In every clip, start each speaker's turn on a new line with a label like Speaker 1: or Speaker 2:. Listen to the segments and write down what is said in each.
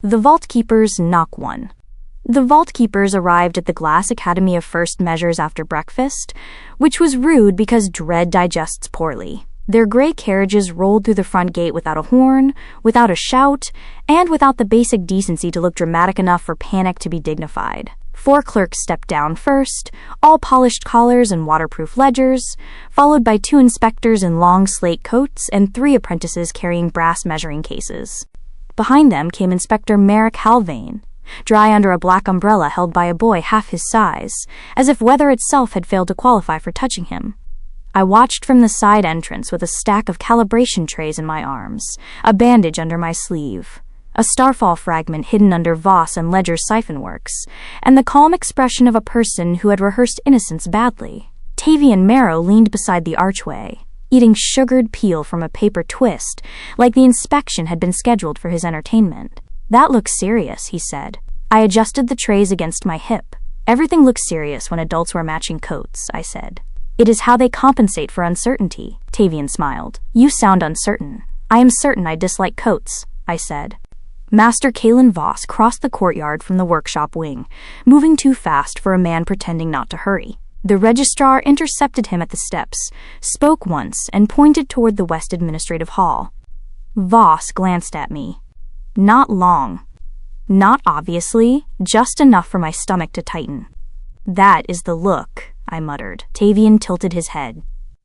Speaker 1: The Vaultkeepers Knock 1. The Vaultkeepers arrived at the Glass Academy of First Measures after breakfast, which was rude because dread digests poorly. Their gray carriages rolled through the front gate without a horn, without a shout, and without the basic decency to look dramatic enough for panic to be dignified. 4 clerks stepped down first, all polished collars and waterproof ledgers, followed by 2 inspectors in long slate coats and 3 apprentices carrying brass measuring cases. Behind them came Inspector Merrick Halvane, dry under a black umbrella held by a boy half his size, as if weather itself had failed to qualify for touching him. I watched from the side entrance with a stack of calibration trays in my arms, a bandage under my sleeve, a Starfall fragment hidden under Voss and Ledger's siphon works, and the calm expression of a person who had rehearsed innocence badly. Tavian Marrow leaned beside the archway, eating sugared peel from a paper twist, like the inspection had been scheduled for his entertainment. "That looks serious," he said. I adjusted the trays against my hip. "Everything looks serious when adults wear matching coats," I said. "It is how they compensate for uncertainty," Tavian smiled. "You sound uncertain." "I am certain I dislike coats," I said. Master Galen Voss crossed the courtyard from the workshop wing, moving too fast for a man pretending not to hurry. The registrar intercepted him at the steps, spoke once, and pointed toward the West Administrative Hall. Voss glanced at me. Not long. Not obviously, just enough for my stomach to tighten. "That is the look," I muttered. Tavian tilted his head.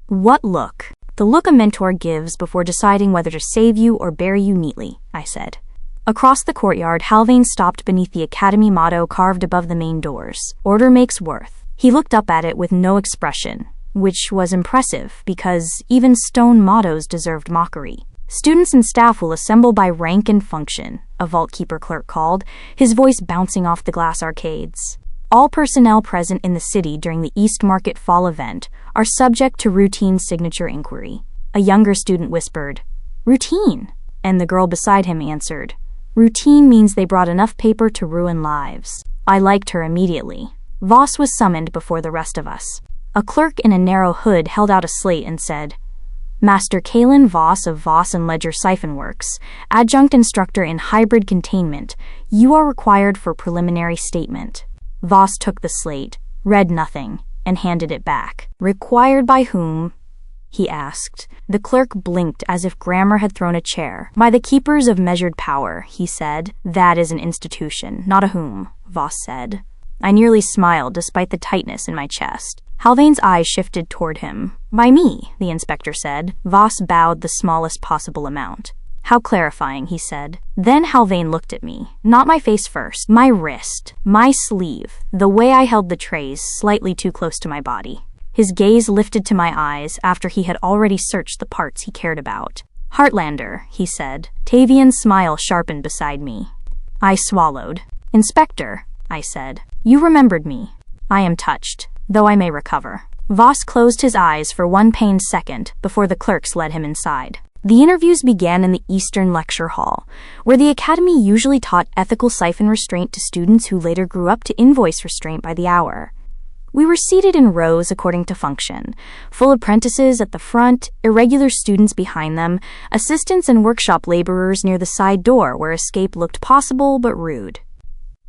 Speaker 1: "What look?" "The look a mentor gives before deciding whether to save you or bury you neatly," I said. Across the courtyard, Halvane stopped beneath the academy motto carved above the main doors. "Order makes worth." He looked up at it with no expression, which was impressive because even stone mottos deserved mockery. "Students and staff will assemble by rank and function," a Vaultkeeper clerk called, his voice bouncing off the glass arcades. "All personnel present in the city during the East Market Fall event are subject to routine signature inquiry." A younger student whispered, "Routine?" And the girl beside him answered, "Routine means they brought enough paper to ruin lives." I liked her immediately. Voss was summoned before the rest of us. A clerk in a narrow hood held out a slate and said, "Master Galen Voss of Voss and Ledger Siphon Works, adjunct instructor in hybrid containment, you are required for preliminary statement." Voss took the slate, read nothing, and handed it back. "Required by whom?" he asked. The clerk blinked as if grammar had thrown a chair. "By the keepers of measured power," he said. "That is an institution, not a whom," Voss said. I nearly smiled despite the tightness in my chest. Halvane's eyes shifted toward him. "By me," the inspector said. Voss bowed the smallest possible amount. "How clarifying," he said. Then Halvane looked at me. Not my face first, my wrist, my sleeve, the way I held the trays slightly too close to my body. His gaze lifted to my eyes after he had already searched the parts he cared about. "Heartlander," he said. Tavian's smile sharpened beside me. I swallowed. "Inspector," I said. "You remembered me. I am touched, though I may recover." Voss closed his eyes for one pained second before the clerks led him inside. The interviews began in the Eastern Lecture Hall, where the Academy usually taught ethical siphon restraint to students who later grew up to invoice restraint by the hour. We were seated in rows according to function, full apprentices at the front, irregular students behind them, assistants and workshop laborers near the side door where escape looked possible but rude.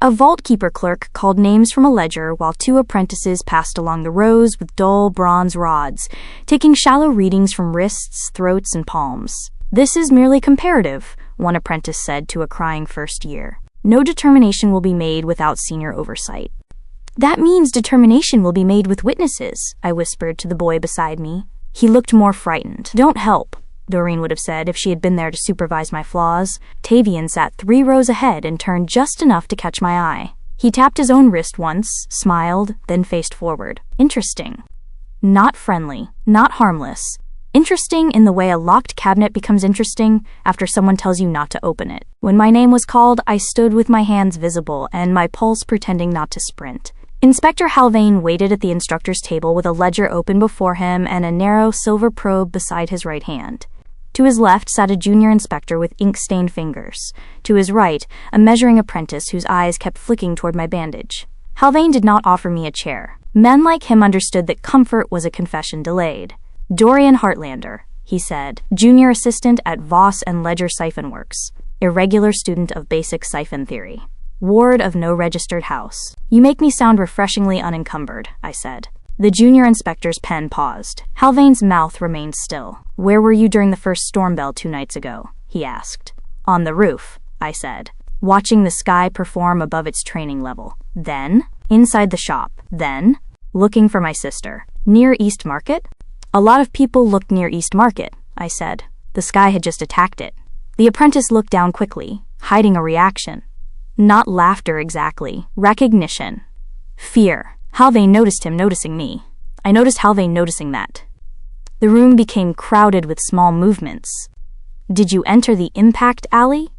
Speaker 1: A Vaultkeeper clerk called names from a ledger while 2 apprentices passed along the rows with dull bronze rods, taking shallow readings from wrists, throats, and palms. "This is merely comparative," one apprentice said to a crying first year. "No determination will be made without senior oversight." "That means determination will be made with witnesses," I whispered to the boy beside me. He looked more frightened. "Don't help," Doreen would have said if she had been there to supervise my flaws. Tavian sat 3 rows ahead and turned just enough to catch my eye. He tapped his own wrist once, smiled, then faced forward. Interesting. Not friendly, not harmless. Interesting in the way a locked cabinet becomes interesting after someone tells you not to open it. When my name was called, I stood with my hands visible and my pulse pretending not to sprint. Inspector Halvane waited at the instructor's table with a ledger open before him and a narrow silver probe beside his right hand. To his left sat a junior inspector with ink-stained fingers. To his right, a measuring apprentice whose eyes kept flicking toward my bandage. Halvane did not offer me a chair. Men like him understood that comfort was a confession delayed. "Dorian Heartlander," he said, "junior assistant at Voss and Ledger Siphon Works." irregular student of basic siphon theory. Ward of no registered house. You make me sound refreshingly unencumbered, I said. The junior inspector's pen paused. Halvane's mouth remained still. Where were you during the first storm bell 2 nights ago? He asked. On the roof, I said, watching the sky perform above its training level. Then, inside the shop. Then, looking for my sister. Near East Market? A lot of people looked near East Market, I said. The sky had just attacked it. The apprentice looked down quickly, hiding a reaction. Not laughter exactly. Recognition. Fear. Halvane noticed him noticing me. I noticed Halvane noticing that. The room became crowded with small movements. Did you enter the impact alley?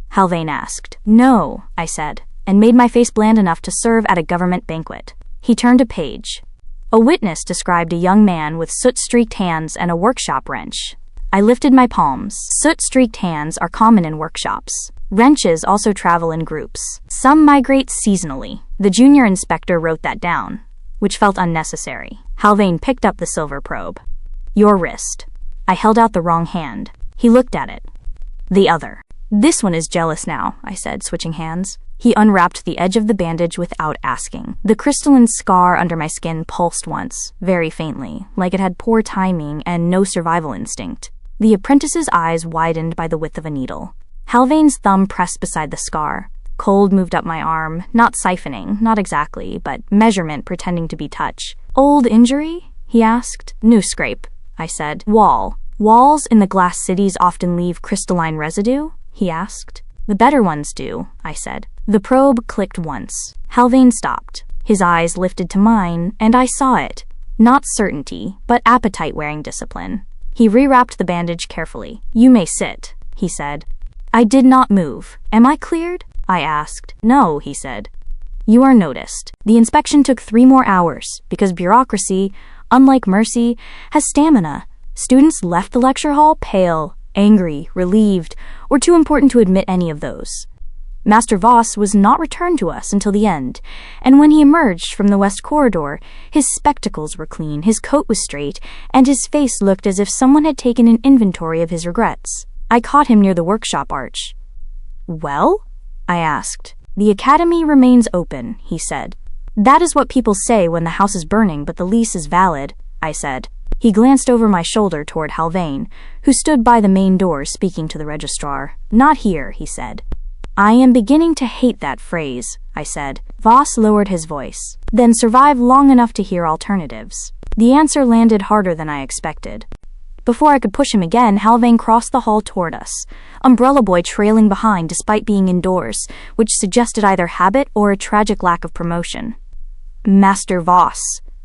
Speaker 1: Halvane asked. No, I said, and made my face bland enough to serve at a government banquet. He turned a page. A witness described a young man with soot-streaked hands and a workshop wrench. I lifted my palms. Soot-streaked hands are common in workshops. Wrenches also travel in groups. Some migrate seasonally. The junior inspector wrote that down, which felt unnecessary. Halvane picked up the silver probe. Your wrist. I held out the wrong hand. He looked at it. The other. This one is jealous now, I said, switching hands. He unwrapped the edge of the bandage without asking. The crystalline scar under my skin pulsed once, very faintly, like it had poor timing and no survival instinct. The apprentice's eyes widened by the width of a needle. Halvane's thumb pressed beside the scar. Cold moved up my arm, not siphoning, not exactly, but measurement pretending to be touch. Old injury? He asked. New scrape, I said. Wall. Walls in the glass cities often leave crystalline residue? He asked. The better ones do, I said. The probe clicked once. Halvane stopped. His eyes lifted to mine, and I saw it. Not certainty, but appetite-wearing discipline. He rewrapped the bandage carefully. You may sit, he said. I did not move. Am I cleared? I asked. No, he said. You are noticed. The inspection took 3 more hours, because bureaucracy, unlike mercy, has stamina. Students left the lecture hall pale, angry, relieved, or too important to admit any of those. Master Voss was not returned to us until the end, and when he emerged from the west corridor, his spectacles were clean, his coat was straight, and his face looked as if someone had taken an inventory of his regrets. I caught him near the workshop arch. Well? I asked. The academy remains open, he said. That is what people say when the house is burning, but the lease is valid, I said. He glanced over my shoulder toward Halvane, who stood by the main door speaking to the registrar. Not here, he said. I am beginning to hate that phrase, I said. Voss lowered his voice. Then survive long enough to hear alternatives. The answer landed harder than I expected. Before I could push him again, Halvane crossed the hall toward us, Umbrella Boy trailing behind despite being indoors, which suggested either habit or a tragic lack of promotion. Master Voss,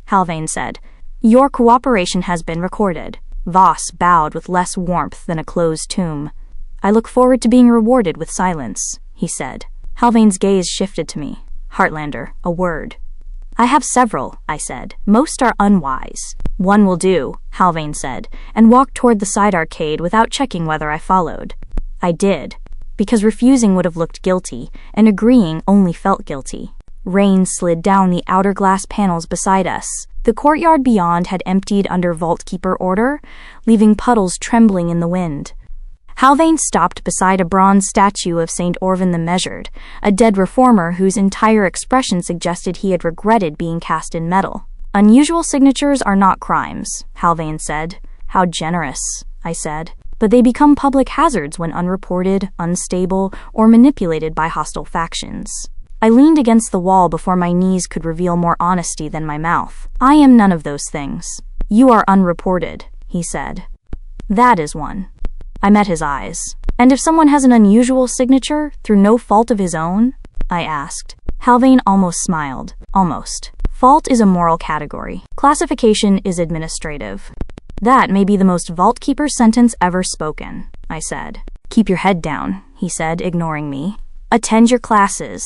Speaker 1: Halvane said, your cooperation has been recorded. Voss bowed with less warmth than a closed tomb. I look forward to being rewarded with silence, he said. Halvane's gaze shifted to me. Heartlander, a word. I have several, I said. Most are unwise. One will do, Halvane said, and walked toward the side arcade without checking whether I followed. I did, because refusing would have looked guilty, and agreeing only felt guilty. Rain slid down the outer glass panels beside us. The courtyard beyond had emptied under Vaultkeeper order, leaving puddles trembling in the wind. Halvane stopped beside a bronze statue of St. Orvan the Measured, a dead reformer whose entire expression suggested he had regretted being cast in metal. Unusual signatures are not crimes, Halvane said. How generous, I said. But they become public hazards when unreported, unstable, or manipulated by hostile factions. I leaned against the wall before my knees could reveal more honesty than my mouth. I am none of those things. You are unreported, he said. That is one. I met his eyes. And if someone has an unusual signature, through no fault of his own? I asked. Halvane almost smiled. Almost. Fault is a moral category. Classification is administrative. That may be the most Vaultkeeper sentence ever spoken, I said. Keep your head down, he said, ignoring me. Attend your classes.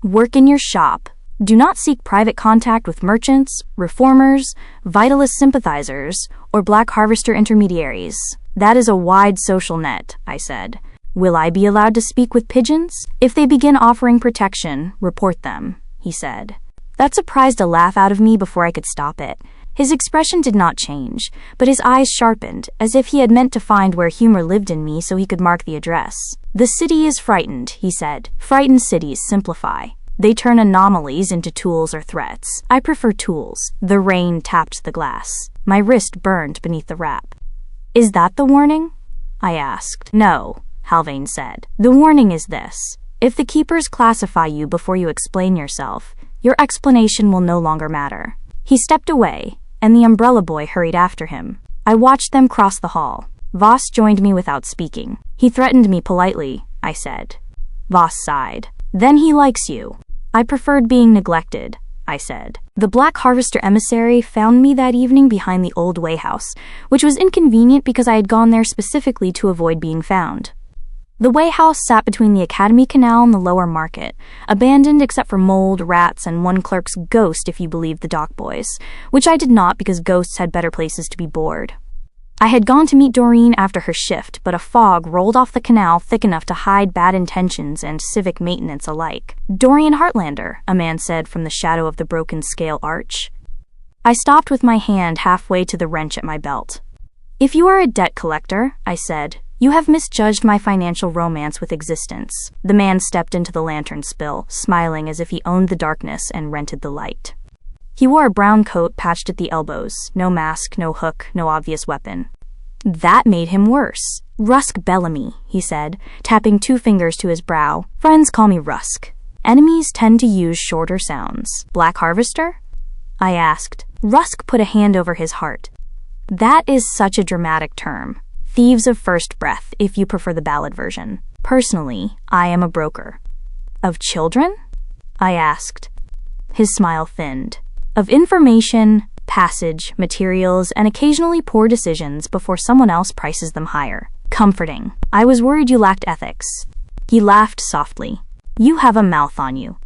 Speaker 1: Work in your shop. Do not seek private contact with merchants, reformers, vitalist sympathizers, or black harvester intermediaries. That is a wide social net, I said. Will I be allowed to speak with pigeons? If they begin offering protection, report them, he said. That surprised a laugh out of me before I could stop it. His expression did not change, but his eyes sharpened, as if he had meant to find where humor lived in me so he could mark the address. "The city is frightened," he said. "Frightened cities simplify. They turn anomalies into tools or threats. I prefer tools." The rain tapped the glass. My wrist burned beneath the wrap. "Is that the warning?" I asked. "No," Halvain said. "The warning is this. If the keepers classify you before you explain yourself, your explanation will no longer matter." He stepped away, and the umbrella boy hurried after him. I watched them cross the hall. Voss joined me without speaking. "He threatened me politely," I said. Voss sighed. "Then he likes you." "I preferred being neglected," I said. "The Black Harvester emissary found me that evening behind the old Wayhouse, which was inconvenient because I had gone there specifically to avoid being found. The Wayhouse sat between the Academy Canal and the Lower Market, abandoned except for mold, rats, and one clerk's ghost if you believed the dock boys, which I did not because ghosts had better places to be bored. I had gone to meet Doreen after her shift, but a fog rolled off the canal thick enough to hide bad intentions and civic maintenance alike. "Dorian Heartlander," a man said from the shadow of the broken scale arch. I stopped with my hand halfway to the wrench at my belt. "If you are a debt collector," I said, "you have misjudged my financial romance with existence." The man stepped into the lantern spill, smiling as if he owned the darkness and rented the light. He wore a brown coat patched at the elbows, no mask, no hook, no obvious weapon. That made him worse. "Rusk Bellamy," he said, tapping 2 fingers to his brow. "Friends call me Rusk. Enemies tend to use shorter sounds." "Black Harvester?" I asked. Rusk put a hand over his heart. "That is such a dramatic term. Thieves of first breath, if you prefer the ballad version. Personally, I am a broker." "Of children?" I asked. His smile thinned. "Of information, passage, materials, and occasionally poor decisions before someone else prices them higher. Comforting. I was worried you lacked ethics." He laughed softly. "You have a mouth on you."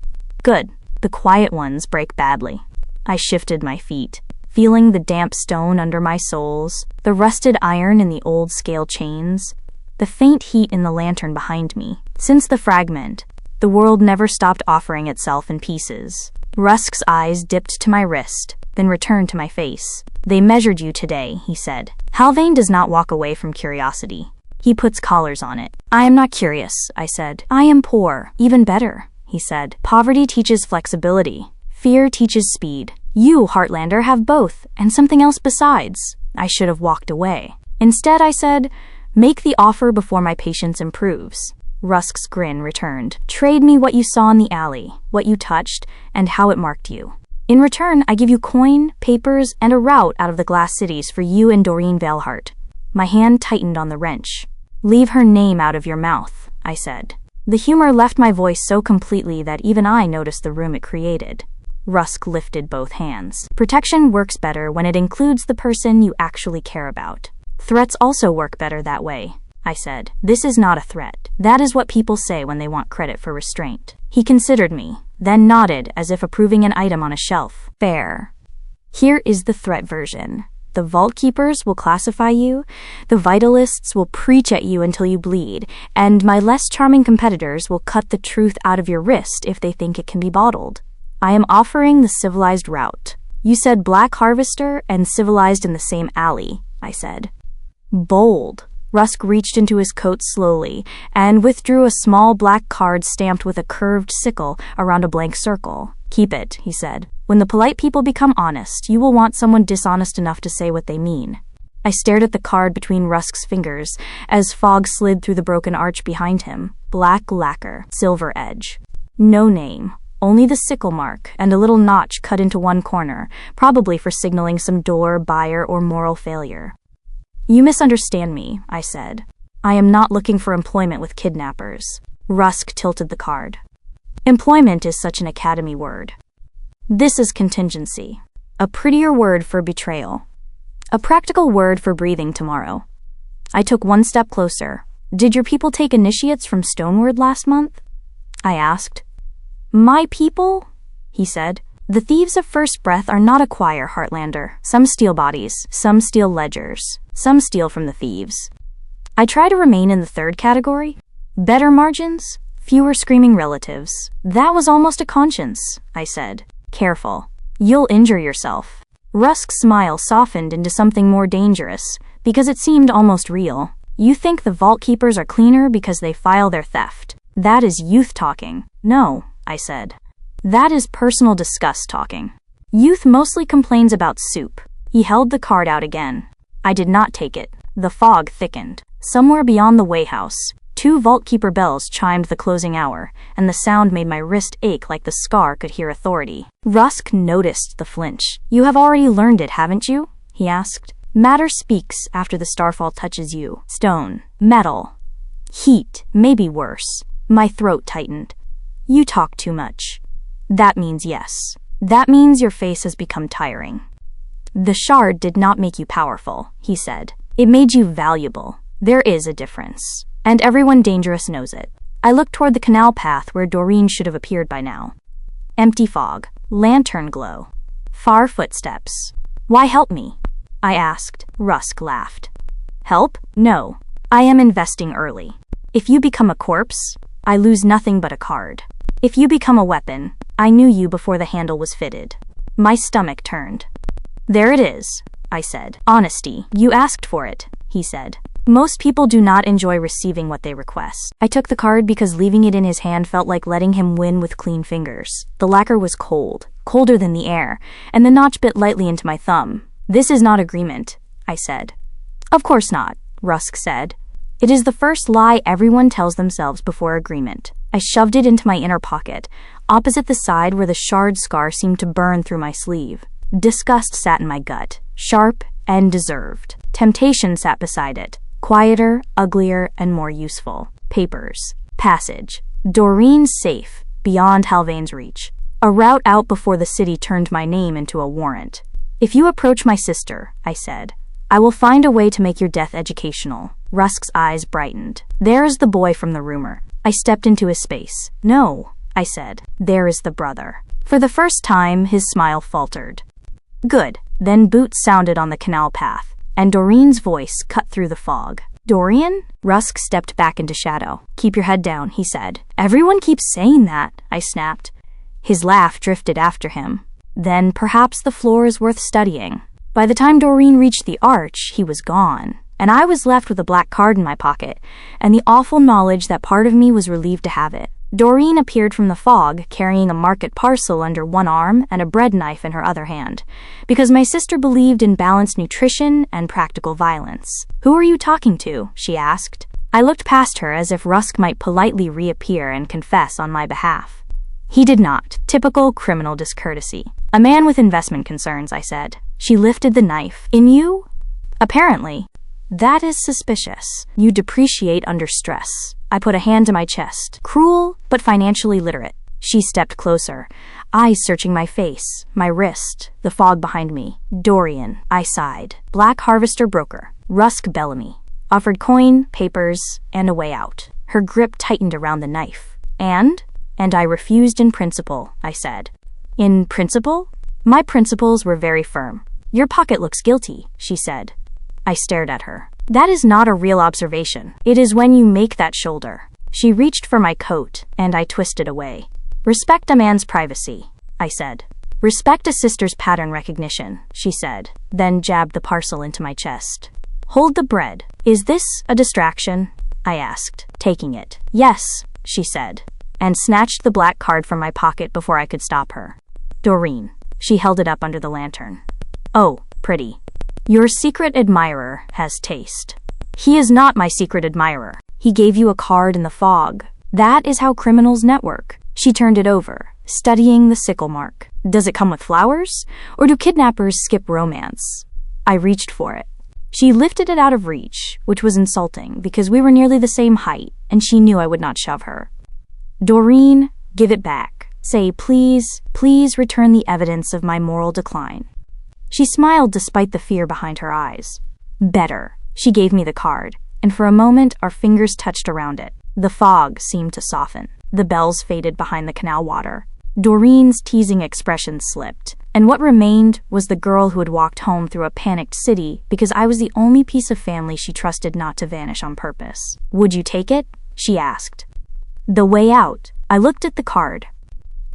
Speaker 1: "Good. The quiet ones break badly." I shifted my feet, feeling the damp stone under my soles, the rusted iron in the old scale chains, the faint heat in the lantern behind me. Since the fragment, the world never stopped offering itself in pieces. Rusk's eyes dipped to my wrist, then returned to my face. "They measured you today," he said. "Halvain does not walk away from curiosity. He puts collars on it." "I am not curious," I said. "I am poor." "Even better," he said. "Poverty teaches flexibility. Fear teaches speed. You, Heartlander, have both, and something else besides." I should have walked away. Instead, I said, "Make the offer before my patience improves." Rusk's grin returned. "Trade me what you saw in the alley, what you touched, and how it marked you. In return, I give you coin, papers, and a route out of the glass cities for you and Doreen Veilhart." My hand tightened on the wrench. "Leave her name out of your mouth," I said. The humor left my voice so completely that even I noticed the room it created. Rusk lifted both hands. "Protection works better when it includes the person you actually care about. Threats also work better that way," I said. "This is not a threat. That is what people say when they want credit for restraint." He considered me, then nodded as if approving an item on a shelf. "Fair. Here is the threat version. The Vaultkeepers will classify you, the Vitalists will preach at you until you bleed, and my less charming competitors will cut the truth out of your wrist if they think it can be bottled. I am offering the civilized route." "You said Black Harvester and civilized in the same alley," I said. "Bold." Rusk reached into his coat slowly and withdrew a small black card stamped with a curved sickle around a blank circle. "Keep it," he said. "When the polite people become honest, you will want someone dishonest enough to say what they mean." I stared at the card between Rusk's fingers as fog slid through the broken arch behind him. Black lacquer, silver edge. No name. Only the sickle mark and a little notch cut into one corner, probably for signaling some door, buyer, or moral failure. "You misunderstand me," I said. "I am not looking for employment with kidnappers." Rusk tilted the card. "Employment is such an academy word. This is contingency. A prettier word for betrayal. A practical word for breathing tomorrow." I took one step closer. "Did your people take initiates from Stoneward last month?" I asked. "My people?" he said. "The thieves of first breath are not a choir, Heartlander. Some steal bodies, some steal ledgers, some steal from the thieves. I try to remain in the third category. Better margins, fewer screaming relatives." "That was almost a conscience," I said. "Careful. You'll injure yourself." Rusk's smile softened into something more dangerous, because it seemed almost real. You think the Vaultkeepers are cleaner because they file their theft. That is youth talking. No, I said. That is personal disgust talking. Youth mostly complains about soup. He held the card out again. I did not take it. The fog thickened. Somewhere beyond the Wayhouse, 2 Vaultkeeper bells chimed the closing hour, and the sound made my wrist ache like the scar could hear authority. Rusk noticed the flinch. You have already learned it, haven't you? He asked. Matter speaks after the starfall touches you. Stone. Metal. Heat. Maybe worse. My throat tightened. You talk too much. That means yes. That means your face has become tiring. The shard did not make you powerful, he said. It made you valuable. There is a difference. And everyone dangerous knows it. I looked toward the canal path where Doreen should have appeared by now. Empty fog. Lantern glow. Far footsteps. Why help me? I asked. Rusk laughed. Help? No. I am investing early. If you become a corpse, I lose nothing but a card. If you become a weapon, I knew you before the handle was fitted. My stomach turned. There it is, I said. Honesty. You asked for it, he said. Most people do not enjoy receiving what they request. I took the card because leaving it in his hand felt like letting him win with clean fingers. The lacquer was cold, colder than the air, and the notch bit lightly into my thumb. This is not agreement, I said. Of course not, Rusk said. It is the first lie everyone tells themselves before agreement. I shoved it into my inner pocket, opposite the side where the shard scar seemed to burn through my sleeve. Disgust sat in my gut, sharp and deserved. Temptation sat beside it, quieter, uglier, and more useful. Papers. Passage. Doreen's safe, beyond Halvane's reach. A route out before the city turned my name into a warrant. If you approach my sister, I said, I will find a way to make your death educational. Rusk's eyes brightened. There is the boy from the rumor. I stepped into his space. No, I said. There is the brother. For the first time, his smile faltered. Good. Then boots sounded on the canal path, and Doreen's voice cut through the fog. Dorian? Rusk stepped back into shadow. Keep your head down, he said. Everyone keeps saying that, I snapped. His laugh drifted after him. Then perhaps the floor is worth studying. By the time Doreen reached the arch, he was gone, and I was left with a black card in my pocket, and the awful knowledge that part of me was relieved to have it. Doreen appeared from the fog, carrying a market parcel under one arm and a bread knife in her other hand, because my sister believed in balanced nutrition and practical violence. Who are you talking to? She asked. I looked past her as if Rusk might politely reappear and confess on my behalf. He did not. Typical criminal discourtesy. A man with investment concerns, I said. She lifted the knife. In you? Apparently. That is suspicious. You depreciate under stress. I put a hand to my chest. Cruel, but financially literate. She stepped closer, eyes searching my face, my wrist, the fog behind me. Dorian, I sighed. Black harvester broker. Rusk Bellamy. Offered coin, papers, and a way out. Her grip tightened around the knife. And I refused in principle, I said. In principle? My principles were very firm. Your pocket looks guilty, she said. I stared at her. That is not a real observation. It is when you make that shoulder. She reached for my coat, and I twisted away. Respect a man's privacy, I said. Respect a sister's pattern recognition, she said, then jabbed the parcel into my chest. Hold the bread. Is this a distraction? I asked, taking it. Yes, she said, and snatched the black card from my pocket before I could stop her. Doreen. She held it up under the lantern. Oh, pretty. Your secret admirer has taste. He is not my secret admirer. He gave you a card in the fog. That is how criminals network. She turned it over, studying the sickle mark. Does it come with flowers? Or do kidnappers skip romance? I reached for it. She lifted it out of reach, which was insulting because we were nearly the same height, and she knew I would not shove her. Doreen, give it back. Say, please return the evidence of my moral decline. She smiled despite the fear behind her eyes. Better. She gave me the card, and for a moment our fingers touched around it. The fog seemed to soften. The bells faded behind the canal water. Doreen's teasing expression slipped, and what remained was the girl who had walked home through a panicked city because I was the only piece of family she trusted not to vanish on purpose. Would you take it? She asked. The way out. I looked at the card.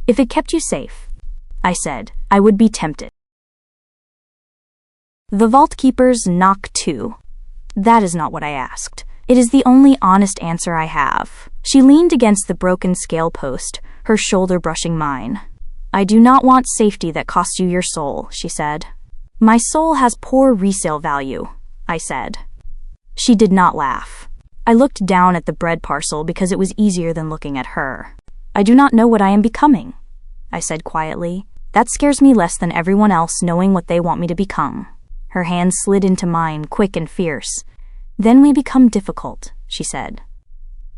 Speaker 1: If it kept you safe, I said, I would be tempted. The Vaultkeepers knock too. That is not what I asked. It is the only honest answer I have. She leaned against the broken scale post, her shoulder brushing mine. I do not want safety that costs you your soul, she said. My soul has poor resale value, I said. She did not laugh. I looked down at the bread parcel because it was easier than looking at her. I do not know what I am becoming, I said quietly. That scares me less than everyone else knowing what they want me to become. Her hand slid into mine, quick and fierce. Then we become difficult, she said.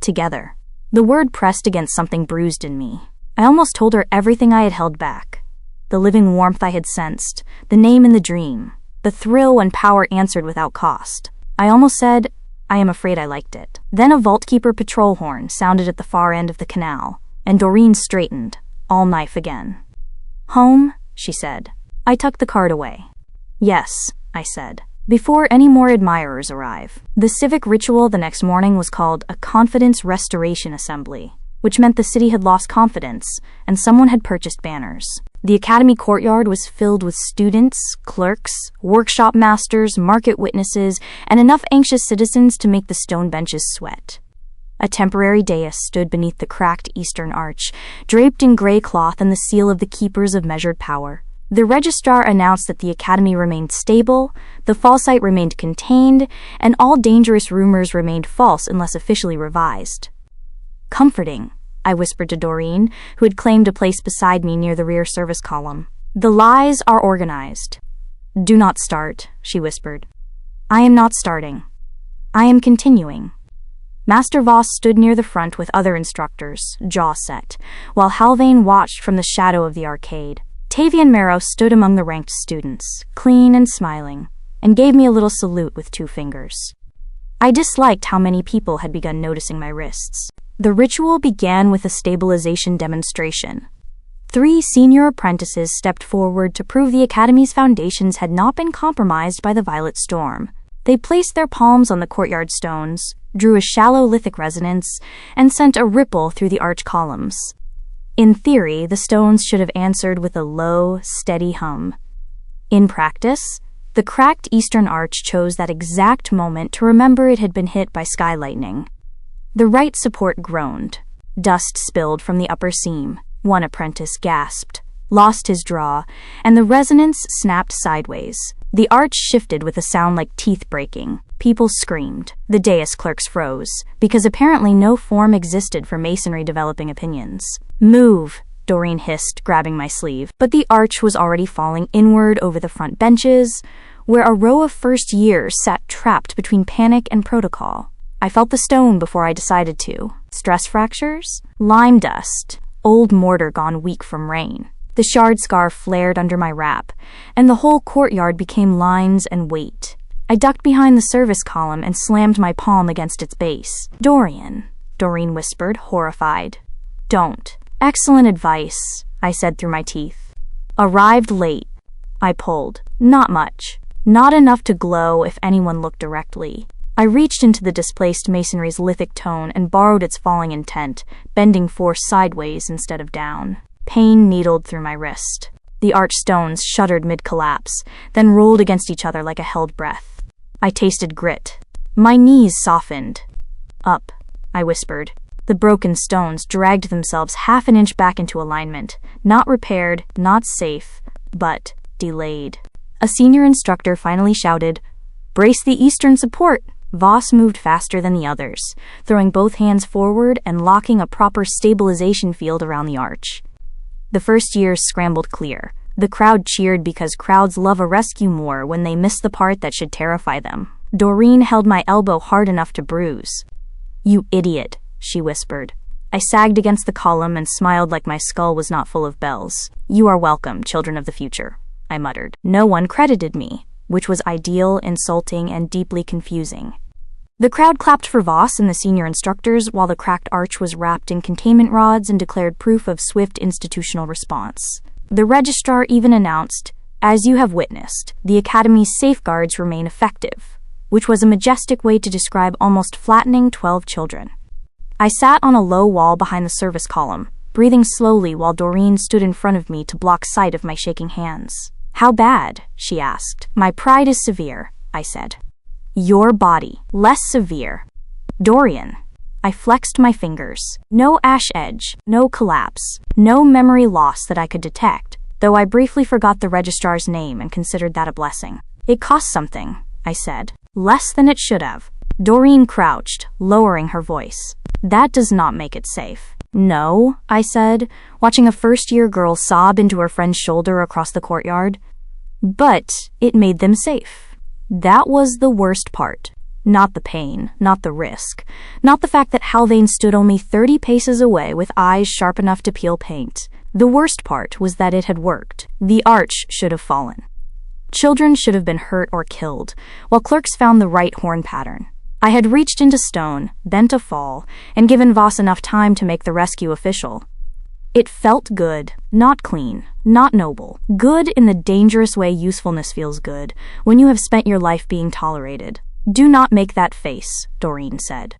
Speaker 1: Together. The word pressed against something bruised in me. I almost told her everything I had held back. The living warmth I had sensed, the name in the dream, the thrill when power answered without cost. I almost said, I am afraid I liked it. Then a Vaultkeeper patrol horn sounded at the far end of the canal, and Doreen straightened, all knife again. Home, she said. I tucked the card away. Yes, I said, before any more admirers arrive. The civic ritual the next morning was called a Confidence Restoration Assembly, which meant the city had lost confidence, and someone had purchased banners. The academy courtyard was filled with students, clerks, workshop masters, market witnesses, and enough anxious citizens to make the stone benches sweat. A temporary dais stood beneath the cracked eastern arch, draped in gray cloth and the seal of the Keepers of Measured Power. The registrar announced that the academy remained stable, the falsite remained contained, and all dangerous rumors remained false unless officially revised. Comforting, I whispered to Doreen, who had claimed a place beside me near the rear service column. The lies are organized. Do not start, she whispered. I am not starting. I am continuing. Master Voss stood near the front with other instructors, jaw set, while Halvain watched from the shadow of the arcade. Tavian Marrow stood among the ranked students, clean and smiling, and gave me a little salute with 2 fingers. I disliked how many people had begun noticing my wrists. The ritual began with a stabilization demonstration. 3 senior apprentices stepped forward to prove the Academy's foundations had not been compromised by the Violet Storm. They placed their palms on the courtyard stones, drew a shallow lithic resonance, and sent a ripple through the arch columns. In theory, the stones should have answered with a low, steady hum. In practice, the cracked eastern arch chose that exact moment to remember it had been hit by sky lightning. The right support groaned. Dust spilled from the upper seam. One apprentice gasped, lost his draw, and the resonance snapped sideways. The arch shifted with a sound like teeth breaking. People screamed. The dais clerks froze, because apparently no form existed for masonry developing opinions. Move, Doreen hissed, grabbing my sleeve. But the arch was already falling inward over the front benches, where a row of first years sat trapped between panic and protocol. I felt the stone before I decided to. Stress fractures? Lime dust. Old mortar gone weak from rain. The shard scar flared under my wrap, and the whole courtyard became lines and weight. I ducked behind the service column and slammed my palm against its base. Doreen whispered, horrified. Don't. Excellent advice, I said through my teeth. Arrived late. I pulled. Not much. Not enough to glow if anyone looked directly. I reached into the displaced masonry's lithic tone and borrowed its falling intent, bending force sideways instead of down. Pain needled through my wrist. The arch stones shuddered mid-collapse, then rolled against each other like a held breath. I tasted grit. My knees softened. Up, I whispered. The broken stones dragged themselves half an inch back into alignment, not repaired, not safe, but delayed. A senior instructor finally shouted, "Brace the eastern support!" Voss moved faster than the others, throwing both hands forward and locking a proper stabilization field around the arch. The first years scrambled clear. The crowd cheered because crowds love a rescue more when they miss the part that should terrify them. Doreen held my elbow hard enough to bruise. "You idiot," she whispered. I sagged against the column and smiled like my skull was not full of bells. "You are welcome, children of the future," I muttered. No one credited me, which was ideal, insulting, and deeply confusing. The crowd clapped for Voss and the senior instructors while the cracked arch was wrapped in containment rods and declared proof of swift institutional response. The registrar even announced, "As you have witnessed, the Academy's safeguards remain effective," which was a majestic way to describe almost flattening 12 children. I sat on a low wall behind the service column, breathing slowly while Doreen stood in front of me to block sight of my shaking hands. How bad? She asked. My pride is severe, I said. Your body, less severe. Dorian. I flexed my fingers. No ash edge, no collapse, no memory loss that I could detect, though I briefly forgot the registrar's name and considered that a blessing. It cost something, I said. Less than it should have. Doreen crouched, lowering her voice. That does not make it safe. No, I said, watching a first-year girl sob into her friend's shoulder across the courtyard. But it made them safe. That was the worst part. Not the pain, not the risk, not the fact that Haldane stood only 30 paces away with eyes sharp enough to peel paint. The worst part was that it had worked. The arch should have fallen. Children should have been hurt or killed, while clerks found the right horn pattern. I had reached into stone, bent a fall, and given Voss enough time to make the rescue official. It felt good, not clean, not noble. Good in the dangerous way usefulness feels good, when you have spent your life being tolerated. Do not make that face, Doreen said.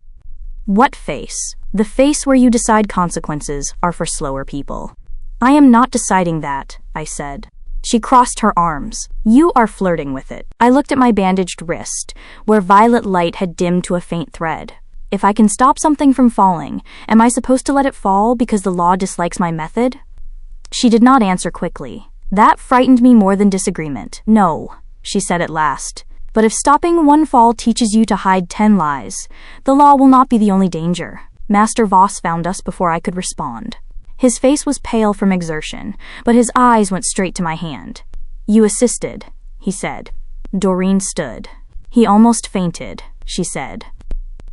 Speaker 1: What face? The face where you decide consequences are for slower people. I am not deciding that, I said. She crossed her arms. You are flirting with it. I looked at my bandaged wrist, where violet light had dimmed to a faint thread. If I can stop something from falling, am I supposed to let it fall because the law dislikes my method? She did not answer quickly. That frightened me more than disagreement. No, she said at last. But if stopping one fall teaches you to hide 10 lies, the law will not be the only danger. Master Voss found us before I could respond. His face was pale from exertion, but his eyes went straight to my hand. You assisted, he said. Doreen stood. He almost fainted, she said.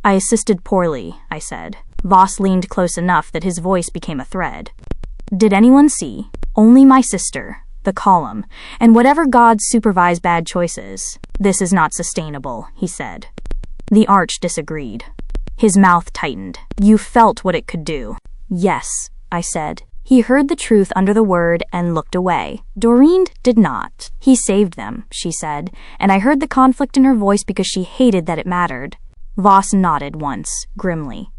Speaker 1: I assisted poorly, I said. Voss leaned close enough that his voice became a thread. Did anyone see? Only my sister, the column, and whatever gods supervise bad choices. This is not sustainable, he said. The arch disagreed. His mouth tightened. You felt what it could do. Yes, I said. He heard the truth under the word and looked away. Doreen did not. He saved them, she said, and I heard the conflict in her voice because she hated that it mattered. Voss nodded once, grimly.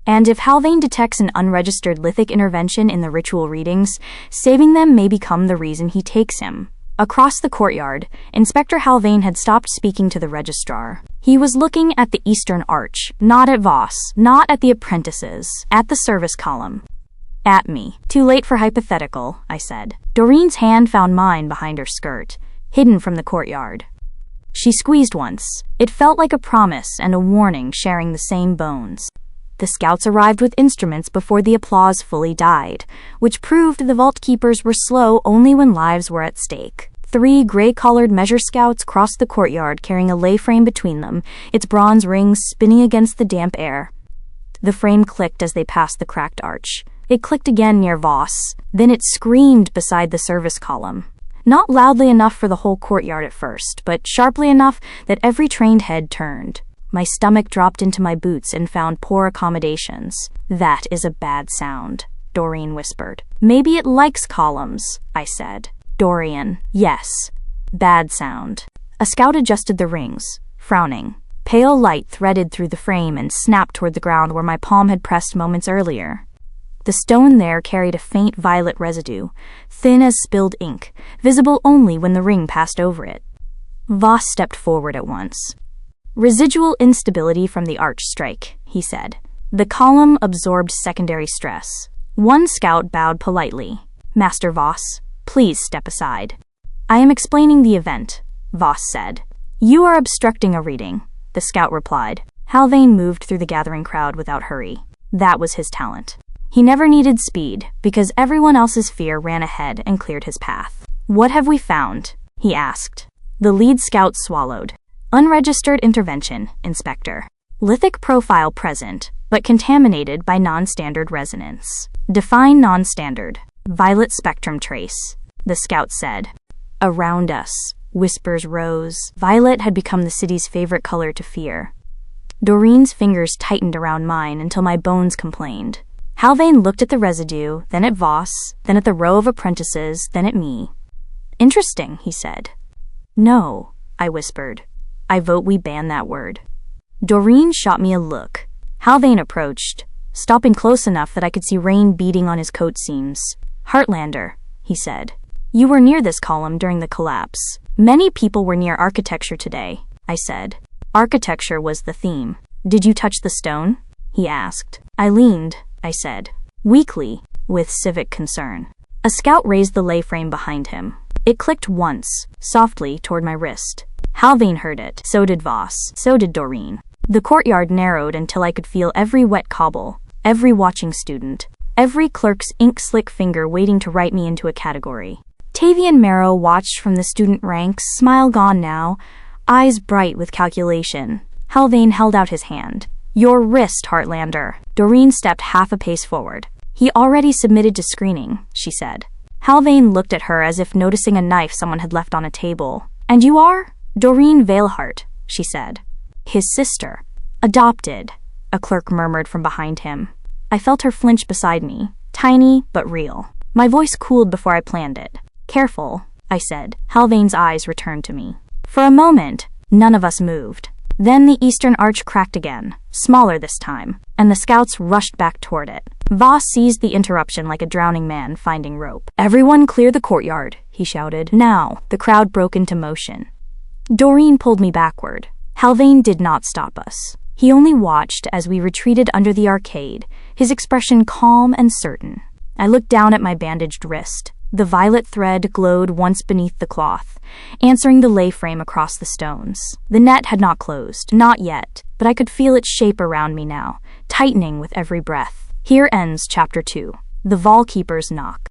Speaker 1: And if Haldane detects an unregistered lithic intervention in the ritual readings, saving them may become the reason he takes him. Across the courtyard, Inspector Haldane had stopped speaking to the registrar. He was looking at the eastern arch, not at Voss, not at the apprentices, at the service column. At me. Too late for hypothetical, I said. Doreen's hand found mine behind her skirt, hidden from the courtyard. She squeezed once. It felt like a promise and a warning sharing the same bones. The scouts arrived with instruments before the applause fully died, which proved the Vaultkeepers were slow only when lives were at stake. 3 gray-collared measure scouts crossed the courtyard carrying a lay frame between them, its bronze rings spinning against the damp air. The frame clicked as they passed the cracked arch. It clicked again near Voss. Then it screamed beside the service column. Not loudly enough for the whole courtyard at first, but sharply enough that every trained head turned. My stomach dropped into my boots and found poor accommodations. That is a bad sound, Doreen whispered. Maybe it likes columns, I said. Dorian, yes. Bad sound. A scout adjusted the rings, frowning. Pale light threaded through the frame and snapped toward the ground where my palm had pressed moments earlier. The stone there carried a faint violet residue, thin as spilled ink, visible only when the ring passed over it. Voss stepped forward at once. Residual instability from the arch strike, he said. The column absorbed secondary stress. One scout bowed politely. Master Voss, please step aside. I am explaining the event, Voss said. You are obstructing a reading, the scout replied. Haldane moved through the gathering crowd without hurry. That was his talent. He never needed speed, because everyone else's fear ran ahead and cleared his path. What have we found? He asked. The lead scout swallowed. Unregistered intervention, Inspector. Lithic profile present, but contaminated by non-standard resonance. Define non-standard. Violet spectrum trace, the scout said. Around us, whispers rose. Violet had become the city's favorite color to fear. Doreen's fingers tightened around mine until my bones complained. Haldane looked at the residue, then at Voss, then at the row of apprentices, then at me. Interesting, he said. No, I whispered. I vote we ban that word. Doreen shot me a look. Haldane approached, stopping close enough that I could see rain beading on his coat seams. Heartlander, he said. You were near this column during the collapse. Many people were near architecture today, I said. Architecture was the theme. Did you touch the stone? He asked. I leaned, I said, weakly, with civic concern. A scout raised the lay frame behind him. It clicked once, softly, toward my wrist. Halvain heard it. So did Voss. So did Doreen. The courtyard narrowed until I could feel every wet cobble, every watching student, every clerk's ink-slick finger waiting to write me into a category. Tavian Marrow watched from the student ranks, smile gone now, eyes bright with calculation. Halvain held out his hand. Your wrist, Heartlander. Doreen stepped half a pace forward. He already submitted to screening, she said. Halvain looked at her as if noticing a knife someone had left on a table. And you are? Doreen Veilhart, she said. His sister. Adopted, a clerk murmured from behind him. I felt her flinch beside me, tiny but real. My voice cooled before I planned it. Careful, I said. Halvain's eyes returned to me. For a moment, none of us moved. Then the eastern arch cracked again, smaller this time, and the scouts rushed back toward it. Voss seized the interruption like a drowning man finding rope. Everyone clear the courtyard, he shouted. Now, the crowd broke into motion. Doreen pulled me backward. Halvain did not stop us. He only watched as we retreated under the arcade, his expression calm and certain. I looked down at my bandaged wrist. The violet thread glowed once beneath the cloth, answering the lay frame across the stones. The net had not closed, not yet, but I could feel its shape around me now, tightening with every breath. Here ends Chapter 2, The Vaultkeepers' Knock.